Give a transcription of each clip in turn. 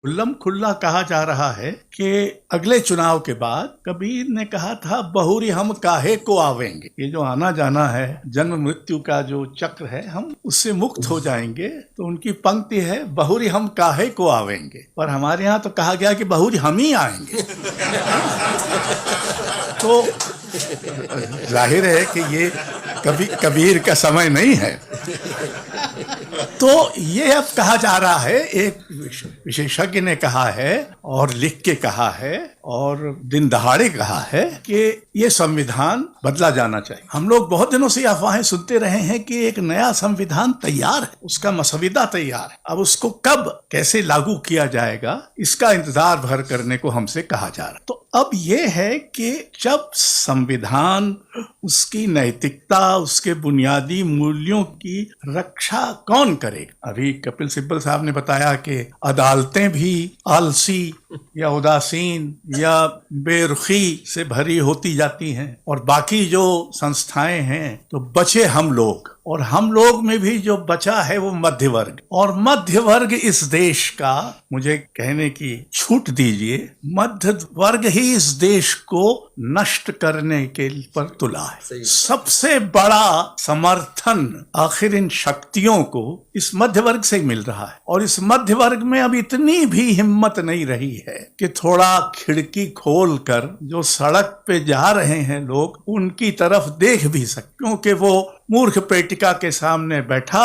खुल्लम खुल्ला कहा जा रहा है कि अगले चुनाव के बाद कबीर ने कहा था बहुरी हम काहे को आवेंगे। ये जो आना जाना है, जन्म मृत्यु का जो चक्र है, हम उससे मुक्त हो जाएंगे। तो उनकी पंक्ति है बहुरी हम काहे को आवेंगे, पर हमारे यहाँ तो कहा गया कि बहुरी हम ही आएंगे। तो जाहिर है कि ये कबीर का समय नहीं है। तो ये अब कहा जा रहा है, एक विशेषज्ञ ने कहा है और लिख के कहा है और दिन दहाड़े कहा है कि ये संविधान बदला जाना चाहिए। हम लोग बहुत दिनों से अफवाहें सुनते रहे हैं कि एक नया संविधान तैयार है, उसका मसविदा तैयार है। अब उसको कब कैसे लागू किया जाएगा, इसका इंतजार भर करने को हमसे कहा जा रहा है। तो अब ये है कि जब संविधान, उसकी नैतिकता, उसके बुनियादी मूल्यों की रक्षा कौन करेगा? अभी कपिल सिब्बल साहब ने बताया कि अदालतें भी आलसी या उदासीन या बेरुखी से भरी होती जाती हैं, और बाकी जो संस्थाएं हैं, तो बचे हम लोग। और हम लोग में भी जो बचा है वो मध्य वर्ग, और मध्य वर्ग इस देश का, मुझे कहने की छूट दीजिए, मध्य वर्ग ही इस देश को नष्ट करने के पर तुला है। सबसे बड़ा समर्थन आखिर इन शक्तियों को इस मध्य वर्ग से मिल रहा है, और इस मध्य वर्ग में अब इतनी भी हिम्मत नहीं रही है कि थोड़ा खिड़की खोलकर जो सड़क पे जा रहे हैं लोग, उनकी तरफ देख भी सके, क्योंकि वो मूर्ख पेटिका के सामने बैठा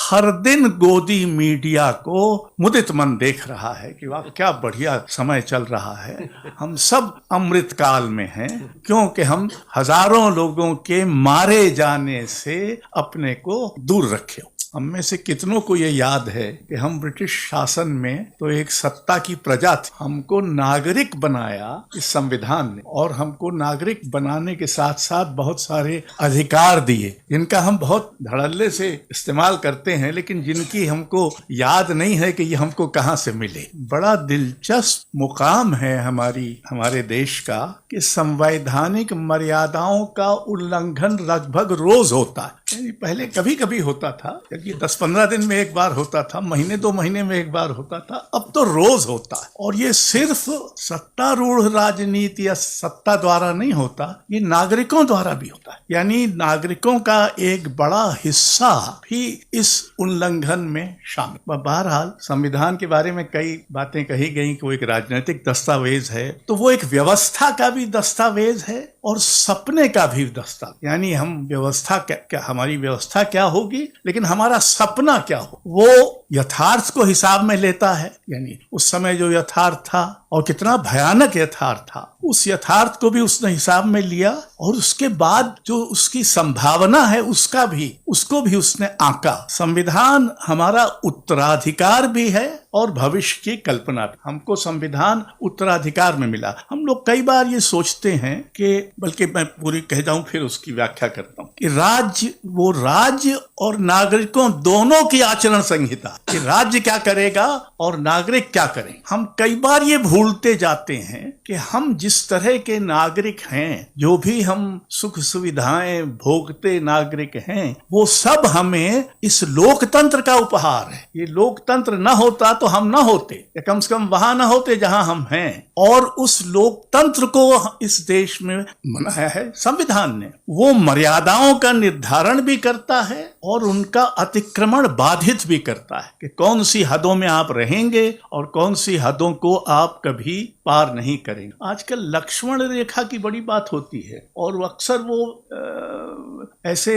हर दिन गोदी मीडिया को मुदित मन देख रहा है कि वाह क्या बढ़िया समय चल रहा है, हम सब अमृत काल में हैं, क्योंकि हम हजारों लोगों के मारे जाने से अपने को दूर रखे। हम में से कितनों को ये याद है कि हम ब्रिटिश शासन में तो एक सत्ता की प्रजा थी, हमको नागरिक बनाया इस संविधान ने, और हमको नागरिक बनाने के साथ साथ बहुत सारे अधिकार दिए, जिनका हम बहुत धड़ल्ले से इस्तेमाल करते हैं, लेकिन जिनकी हमको याद नहीं है कि ये हमको कहाँ से मिले। बड़ा दिलचस्प मुकाम है हमारे देश का कि संवैधानिक मर्यादाओं का उल्लंघन लगभग रोज होता है। पहले कभी कभी होता था, क्योंकि 10-15 दिन में एक बार होता था, महीने 2 महीने में एक बार होता था, अब तो रोज होता है। और ये सिर्फ सत्तारूढ़ राजनीति या सत्ता द्वारा नहीं होता, ये नागरिकों द्वारा भी होता है। यानी नागरिकों का एक बड़ा हिस्सा भी इस उल्लंघन में शामिल। बहरहाल संविधान के बारे में कई बातें कही गई कि वो एक राजनीतिक दस्तावेज है, तो वो एक व्यवस्था का भी दस्तावेज है और सपने का भी दस्तावेज। यानी हम व्यवस्था क्या हमारी व्यवस्था क्या होगी, लेकिन हमारा सपना क्या हो, वो यथार्थ को हिसाब में लेता है। यानी उस समय जो यथार्थ था और कितना भयानक यथार्थ था, उस यथार्थ को भी उसने हिसाब में लिया, और उसके बाद जो उसकी संभावना है उसको भी उसने आंका। संविधान हमारा उत्तराधिकार भी है और भविष्य की कल्पना भी। हमको संविधान उत्तराधिकार में मिला। हम लोग कई बार ये सोचते हैं कि, बल्कि मैं पूरी कह जाऊं फिर उसकी व्याख्या करता हूं, कि राज्य और नागरिकों दोनों की आचरण संहिता, कि राज्य क्या करेगा और नागरिक क्या करें। हम कई बार ये भूलते जाते हैं कि हम जिस तरह के नागरिक हैं, जो भी हम सुख सुविधाएं भोगते नागरिक हैं, वो सब हमें इस लोकतंत्र का उपहार है। ये लोकतंत्र न होता तो हम न होते, या कम से कम वहां न होते जहां हम हैं। और उस लोकतंत्र को इस देश में बनाया है संविधान ने। वो मर्यादाओं का निर्धारण भी करता है और उनका अतिक्रमण बाधित भी करता है, कि कौन सी हदों में आप रहेंगे और कौन सी हदों को आप कभी पार नहीं करेंगे। आजकल लक्ष्मण रेखा की बड़ी बात होती है, और अक्सर वो ऐसे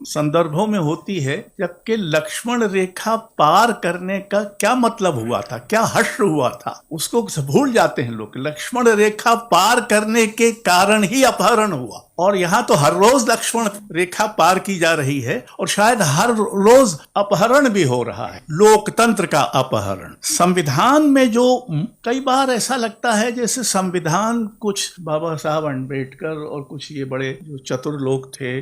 संदर्भों में होती है जबकि लक्ष्मण रेखा पार करने का क्या मतलब हुआ था, क्या हश्र हुआ था, उसको भूल जाते हैं लोग। लक्ष्मण रेखा पार करने के कारण ही अपहरण हुआ, और यहाँ तो हर रोज लक्ष्मण रेखा पार की जा रही है, और शायद हर रोज अपहरण भी हो रहा है, लोकतंत्र का अपहरण। संविधान में जो कई बार ऐसा लगता है जैसे संविधान कुछ बाबा साहब अम्बेडकर और कुछ ये बड़े जो चतुर लोग थे,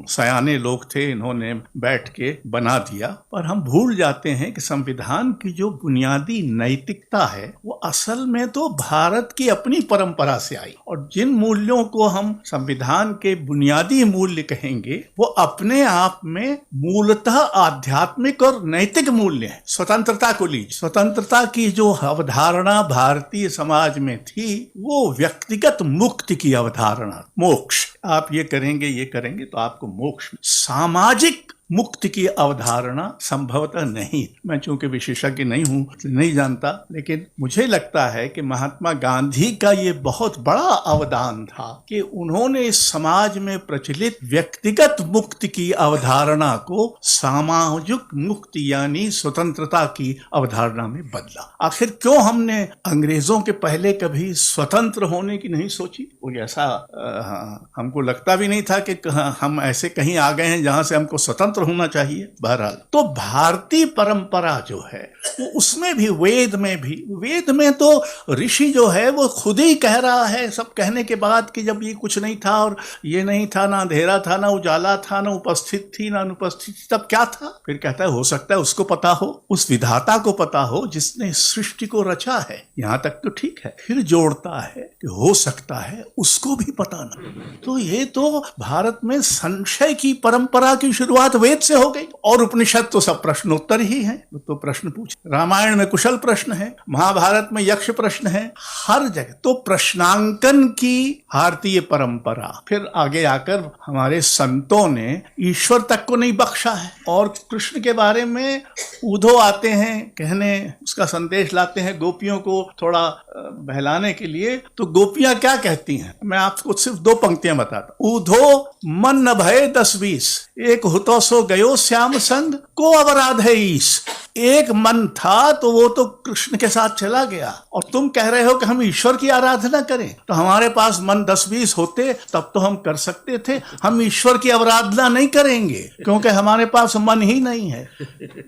सयाने लोग थे, इन्होंने बैठ के बना दिया। पर हम भूल जाते हैं कि संविधान की जो बुनियादी नैतिकता है वो असल में तो भारत की अपनी परंपरा से आई, और जिन मूल्यों को हम संविधान के बुनियादी मूल्य कहेंगे वो अपने आप में मूलतः आध्यात्मिक और नैतिक मूल्य है। स्वतंत्रता को लीजिए, स्वतंत्रता की जो अवधारणा भारतीय समाज में थी वो व्यक्तिगत मुक्ति की अवधारणा, मोक्ष, आप ये करेंगे तो आपको मोक्ष। सामाजिक मुक्ति की अवधारणा संभवतः नहीं। मैं चूंकि विशेषज्ञ नहीं हूं, नहीं जानता, लेकिन मुझे लगता है कि महात्मा गांधी का ये बहुत बड़ा अवदान था कि उन्होंने इस समाज में प्रचलित व्यक्तिगत मुक्ति की अवधारणा को सामाजिक मुक्ति यानी स्वतंत्रता की अवधारणा में बदला। आखिर क्यों हमने अंग्रेजों के पहले कभी स्वतंत्र होने की नहीं सोची? वो ऐसा हमको लगता भी नहीं था कि हम ऐसे कहीं आ गए हैं जहां से हमको स्वतंत्र होना चाहिए। बहरहाल तो भारतीय परंपरा जो है वो उसमें भी, वेद में तो ऋषि जो है वो खुद ही कह रहा है, सब कहने के बाद कि जब ये कुछ नहीं था और ये नहीं था, ना अंधेरा था ना उजाला था, ना उपस्थित थी ना अनुपस्थित थी, तब क्या था? फिर कहता है हो सकता है उसको पता हो, उस विधाता को पता हो जिसने सृष्टि को रचा है। यहां तक तो ठीक है, फिर जोड़ता है कि हो सकता है उसको भी पता ना। तो ये तो भारत में संशय की परंपरा की शुरुआत वेद से हो गई। और उपनिषद तो सब प्रश्नोत्तर ही हैं, तो प्रश्न पूछ, रामायण में कुशल प्रश्न है, महाभारत में यक्ष प्रश्न है, हर जगह तो प्रश्नांकन की भारतीय परंपरा। फिर आगे आकर हमारे संतों ने ईश्वर तक को नहीं बख्शा है। और कृष्ण के बारे में उद्धव आते हैं कहने, उसका संदेश लाते हैं गोपियों को थोड़ा बहलाने के लिए, तो गोपियां क्या कहती हैं? मैं आपको सिर्फ 2 पंक्तियां बताता हूं। उद्धव मन न भय 10-20, एक हुतो सो गयो श्याम संग को अवराध है ईश। एक मन था तो वो तो कृष्ण के साथ चला गया, और तुम कह रहे हो कि हम ईश्वर की आराधना करें। तो हमारे पास मन 10-20 होते तब तो हम कर सकते थे। हम ईश्वर की आराधना नहीं करेंगे क्योंकि हमारे पास मन ही नहीं है।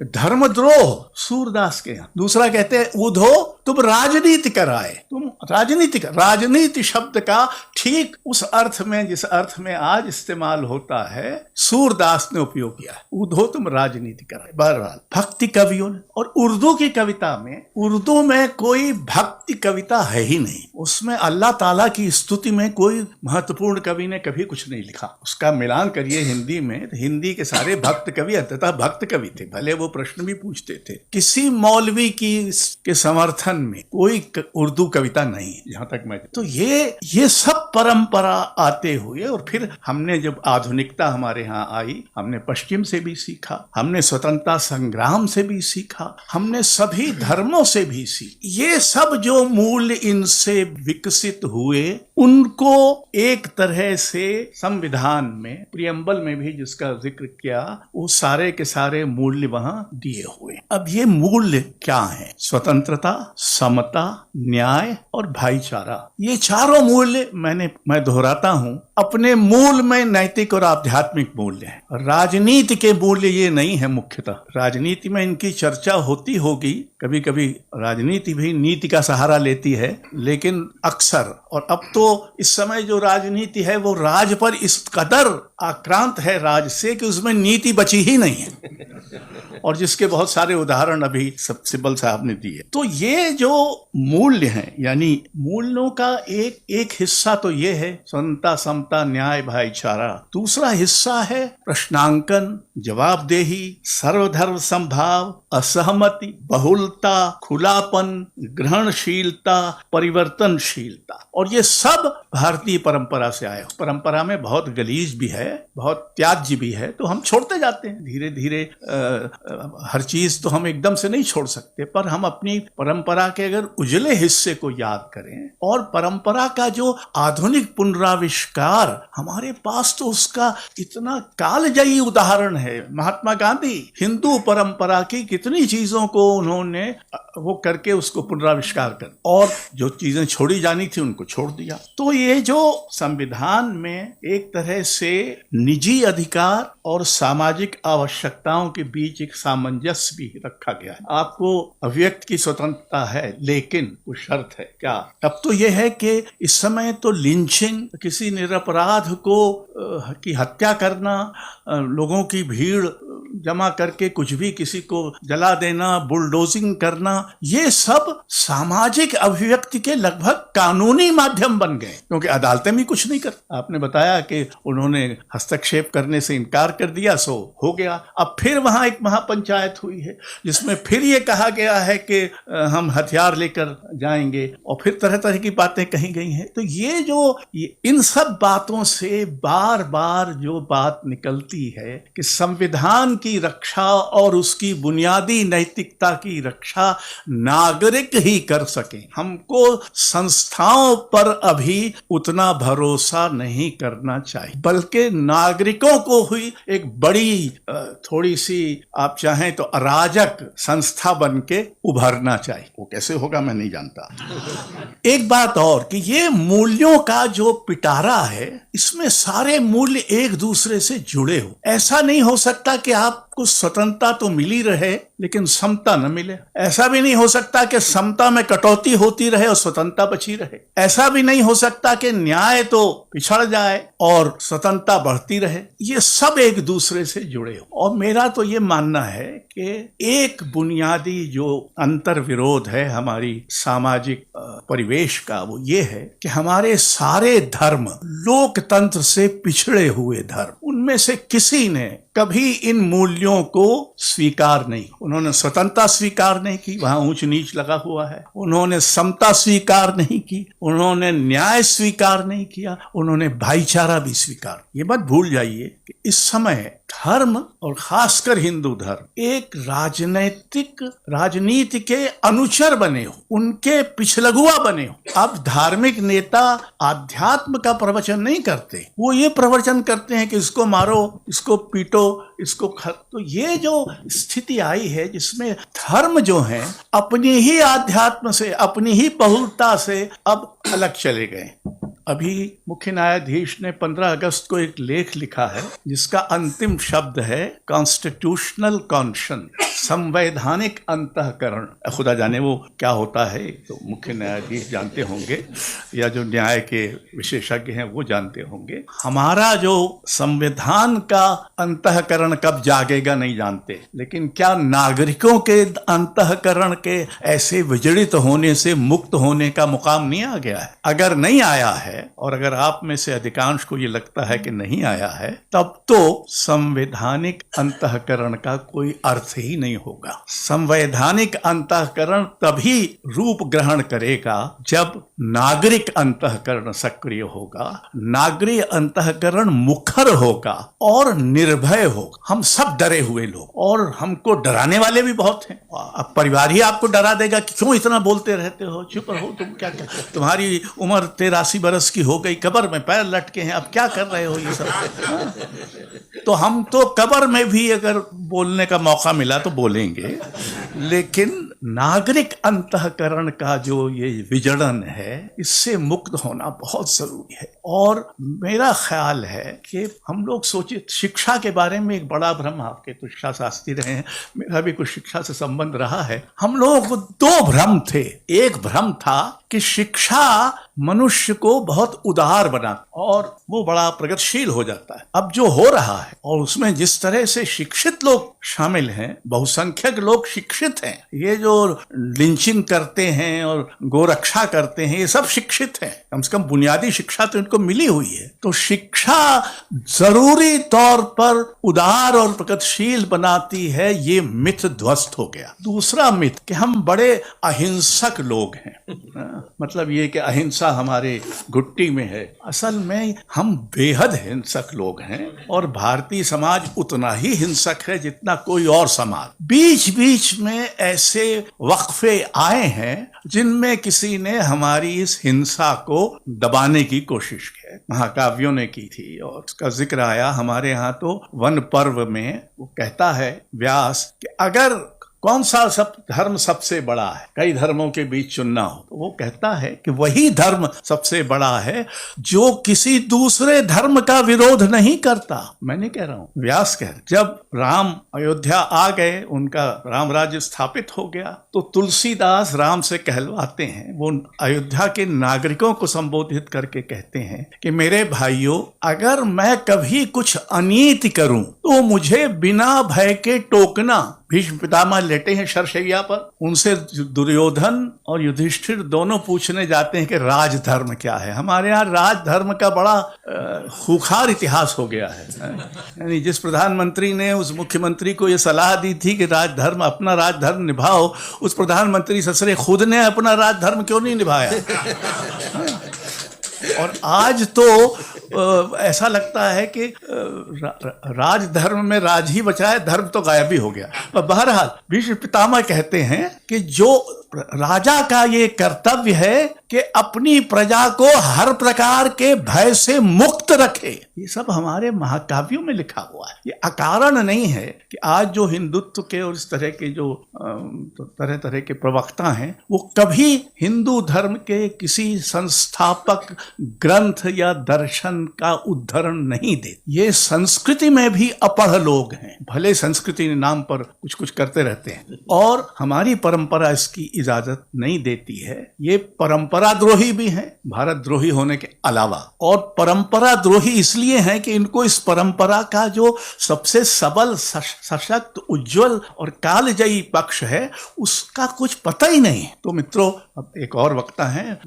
धर्मद्रोह सूरदास के यहाँ। दूसरा कहते हैं उद्धव तुम राजनीति कराए, तुम राजनीति शब्द का ठीक उस अर्थ में जिस अर्थ में आज इस्तेमाल होता है सूरदास ने उपयोग किया है। उद्धव तुम राजनीति कराए। बहरहाल भक्ति कवियों ने, और उर्दू की कविता में, उर्दू में कोई भक्ति कविता है ही नहीं। उसमें अल्लाह ताला की स्तुति में कोई महत्वपूर्ण कवि ने कभी कुछ नहीं लिखा। उसका मिलान करिए हिंदी में, तो हिंदी के सारे भक्त कवि अंततः भक्त कवि थे, भले वो प्रश्न भी पूछते थे। किसी मौलवी के समर्थन में कोई उर्दू कविता नहीं, जहां तक मैं तो ये सब परंपरा आते हुए, और फिर हमने जब आधुनिकता हमारे यहाँ आई, हमने पश्चिम से भी सीखा, हमने स्वतंत्रता संग्राम से भी सीखा, हमने सभी धर्मों से भी सीखा। ये सब जो मूल्य इनसे विकसित हुए उनको एक तरह से संविधान में प्रियम्बल में भी जिसका जिक्र किया, वो सारे के सारे मूल्य वहां दिए हुए। अब ये मूल्य क्या है? स्वतंत्रता, समता, न्याय और भाईचारा। ये चारों मूल्य मैं दोहराता हूं, अपने मूल में नैतिक और आध्यात्मिक मूल्य है। राजनीति के मूल्य ये नहीं है। मुख्यतः राजनीति में इनकी चर्चा होती होगी, कभी कभी राजनीति भी नीति का सहारा लेती है, लेकिन अक्सर, और अब तो इस समय जो राजनीति है वो राज पर इस कदर आक्रांत है राज से कि उसमें नीति बची ही नहीं है, और जिसके बहुत सारे उदाहरण अभी सिब्बल साहब ने दिए। तो ये जो मूल्य हैं, यानी मूल्यों का एक हिस्सा तो ये है स्वतंत्रता, समता, न्याय, भाईचारा। दूसरा हिस्सा है प्रश्नांकन, जवाबदेही, सर्वधर्म समभाव, असहमति, बहुलता, खुलापन, ग्रहणशीलता, परिवर्तनशीलता। और ये सब भारतीय परंपरा से आए। परंपरा में बहुत गलीज भी है, बहुत त्याज्य भी है, तो हम छोड़ते जाते हैं धीरे धीरे। हर चीज तो हम एकदम से नहीं छोड़ सकते, पर हम अपनी परंपरा के अगर उजले हिस्से को याद करें, और परंपरा का जो आधुनिक पुनराविष्कार हमारे पास, तो उसका इतना कालजयी उदाहरण है। महात्मा गांधी हिंदू परंपरा की कितनी चीजों को उन्होंने वो करके उसको पुनराविष्कार कर, और जो चीजें छोड़ी जानी थी उनको छोड़ दिया। तो ये जो संविधान में एक तरह से निजी अधिकार और सामाजिक आवश्यकताओं के बीच एक सामंजस्य भी रखा गया है। आपको अभिव्यक्ति की स्वतंत्रता है, लेकिन वो शर्त है क्या? अब तो यह है कि इस समय तो लिंचिंग, किसी निरपराध को की हत्या करना, लोगों की भीड़ जमा करके कुछ भी किसी को जला देना, बुलडोजिंग करना, ये सब सामाजिक अभिव्यक्ति के लगभग कानूनी माध्यम बन गए, क्योंकि अदालतें भी कुछ नहीं कर। आपने बताया कि उन्होंने हस्तक्षेप करने से इनकार कर दिया, सो हो गया। अब फिर वहां एक महापंचायत हुई है जिसमें फिर ये कहा गया है कि हम हथियार लेकर जाएंगे, और फिर तरह तरह की बातें कही गई हैं। तो इन सब बातों से बार बार जो बात निकलती है कि संविधान की रक्षा और उसकी बुनियादी नैतिकता की रक्षा नागरिक ही कर सके। हमको संस्थाओं पर अभी उतना भरोसा नहीं करना चाहिए, बल्कि नागरिकों को हुई एक बड़ी थोड़ी सी आप चाहें तो अराजक संस्था बन के उभरना चाहिए। वो कैसे होगा मैं नहीं जानता। एक बात और कि ये मूल्यों का जो पिटारा है, इसमें सारे मूल्य एक दूसरे से जुड़े हो। ऐसा नहीं हो सकता कि आपको स्वतंत्रता तो मिली रहे लेकिन समता न मिले। ऐसा भी नहीं हो सकता कि समता में कटौती होती रहे और स्वतंत्रता बची रहे। ऐसा भी नहीं हो सकता कि न्याय तो पिछड़ जाए और स्वतंत्रता बढ़ती रहे। ये सब एक दूसरे से जुड़े हो। और मेरा तो ये मानना है कि एक बुनियादी जो अंतर विरोध है हमारी सामाजिक परिवेश का, वो ये है कि हमारे सारे धर्म लोकतंत्र से पिछड़े हुए धर्म, उनमें से किसी ने कभी इन मूल्यों को स्वीकार नहीं। उन्होंने स्वतंत्रता स्वीकार नहीं की, वहां ऊंच नीच लगा हुआ है। उन्होंने समता स्वीकार नहीं की, उन्होंने न्याय स्वीकार नहीं किया, उन्होंने भाईचारा भी स्वीकार। ये मत भूल जाइए कि इस समय धर्म और खासकर हिंदू धर्म एक राजनीति के अनुचर बने हो, उनके पिछलगुआ बने हो। अब धार्मिक नेता आध्यात्म का प्रवचन नहीं करते, वो ये प्रवचन करते हैं कि इसको मारो, इसको पीटो, इसको तो ये जो स्थिति आई है जिसमें धर्म जो है अपनी ही आध्यात्म से, अपनी ही बहुलता से अब अलग चले गए। अभी मुख्य न्यायाधीश ने 15 अगस्त को एक लेख लिखा है जिसका अंतिम शब्द है कॉन्स्टिट्यूशनल कॉन्शियस, संवैधानिक अंतःकरण। खुदा जाने वो क्या होता है, तो मुख्य न्यायाधीश जानते होंगे या जो न्याय के विशेषज्ञ हैं वो जानते होंगे। हमारा जो संविधान का अंतःकरण कब जागेगा नहीं जानते, लेकिन क्या नागरिकों के अंतःकरण के ऐसे विजड़ित होने से मुक्त होने का मुकाम नहीं आ गया है? अगर नहीं आया है, और अगर आप में से अधिकांश को ये लगता है कि नहीं आया है, तब तो संवैधानिक अंतःकरण का कोई अर्थ ही नहीं होगा। संवैधानिक अंतःकरण तभी रूप ग्रहण करेगा जब नागरिक अंतःकरण सक्रिय होगा, नागरिक अंतःकरण मुखर होगा और निर्भय होगा। हम सब डरे हुए लोग, और हमको डराने वाले भी बहुत हैं। अब परिवार ही आपको डरा देगा कि क्यों इतना बोलते रहते हो, चुप रहो, तुम क्या तुम्हारी उम्र 83 बरस की हो गई, कब्र में पैर लटके हैं, अब क्या कर रहे हो ये सब। तो हम तो कब्र में भी अगर बोलने का मौका मिला तो बोलेंगे, लेकिन नागरिक अंतःकरण का जो ये विजड़न है, इससे मुक्त होना बहुत जरूरी है। और मेरा ख्याल है कि हम लोग सोचे शिक्षा के बारे में एक बड़ा भ्रम, आपके तो शिक्षा शास्त्री रहे हैं, मेरा भी कुछ शिक्षा से संबंध रहा है। हम लोगों को 2 भ्रम थे। एक भ्रम था कि शिक्षा मनुष्य को बहुत उदार बना और वो बड़ा प्रगतिशील हो जाता है। अब जो हो रहा है और उसमें जिस तरह से शिक्षित लोग शामिल हैं, बहुसंख्यक लोग शिक्षित हैं, ये जो लिंचिंग करते हैं और गोरक्षा करते हैं, ये सब शिक्षित हैं। कम से कम बुनियादी शिक्षा तो इनको मिली हुई है। तो शिक्षा जरूरी तौर पर उदार और प्रगतिशील बनाती है, ये मिथ ध्वस्त हो गया। दूसरा मिथ कि हम बड़े अहिंसक लोग हैं, मतलब ये कि अहिंसा हमारे घुट्टी में है। असल में हम बेहद हिंसक लोग हैं, और भारतीय समाज उतना ही हिंसक है जितना कोई और समाज। बीच बीच में ऐसे वक्फे आए हैं जिनमें किसी ने हमारी इस हिंसा को दबाने की कोशिश की। महाकाव्यों ने की थी, और उसका जिक्र आया हमारे यहाँ तो वन पर्व में। वो कहता है व्यास कि अगर कौन सा धर्म सबसे बड़ा है, कई धर्मों के बीच चुनना हो, तो वो कहता है कि वही धर्म सबसे बड़ा है जो किसी दूसरे धर्म का विरोध नहीं करता। मैं नहीं कह रहा हूं, व्यास कह रहे। जब राम अयोध्या आ गए, उनका राम राज्य स्थापित हो गया, तो तुलसीदास राम से कहलवाते हैं, वो अयोध्या के नागरिकों को संबोधित करके कहते हैं कि मेरे भाइयों, अगर मैं कभी कुछ अनीति करूं तो मुझे बिना भय के टोकना। भीष्म पितामह लेटे हैं शरशैया पर, उनसे दुर्योधन और युधिष्ठिर दोनों पूछने जाते हैं कि राजधर्म क्या है। हमारे यहाँ राजधर्म का बड़ा खूंखार इतिहास हो गया है। यानी जिस प्रधानमंत्री ने उस मुख्यमंत्री को ये सलाह दी थी कि राजधर्म, अपना राजधर्म निभाओ, उस प्रधानमंत्री ससुरे खुद ने अपना राजधर्म क्यों नहीं निभाया। और आज तो ऐसा लगता है कि राजधर्म में राज ही बचा है, धर्म तो गायब ही हो गया। पर बहरहाल भीष्म पितामह कहते हैं कि जो राजा का ये कर्तव्य है कि अपनी प्रजा को हर प्रकार के भय से मुक्त रखे। ये सब हमारे महाकाव्यों में लिखा हुआ है। ये अकारण नहीं है कि आज जो हिंदुत्व के और इस तरह के जो तरह तरह के प्रवक्ता हैं, वो कभी हिंदू धर्म के किसी संस्थापक ग्रंथ या दर्शन का उद्धरण नहीं दे। ये संस्कृति में भी अपढ़ लोग हैं, भले संस्कृति के नाम पर कुछ कुछ करते रहते हैं, और हमारी परंपरा इसकी इजाजत नहीं देती है। ये परंपरा द्रोही भी हैं, भारत द्रोही होने के अलावा, और परंपरा द्रोही इसलिए हैं कि इनको इस परंपरा का जो सबसे सबल, सशक्त, उज्जवल और कालजयी पक्ष है, उसका कुछ पता ही नहीं। तो मित्रों, अब एक और वक्ता है।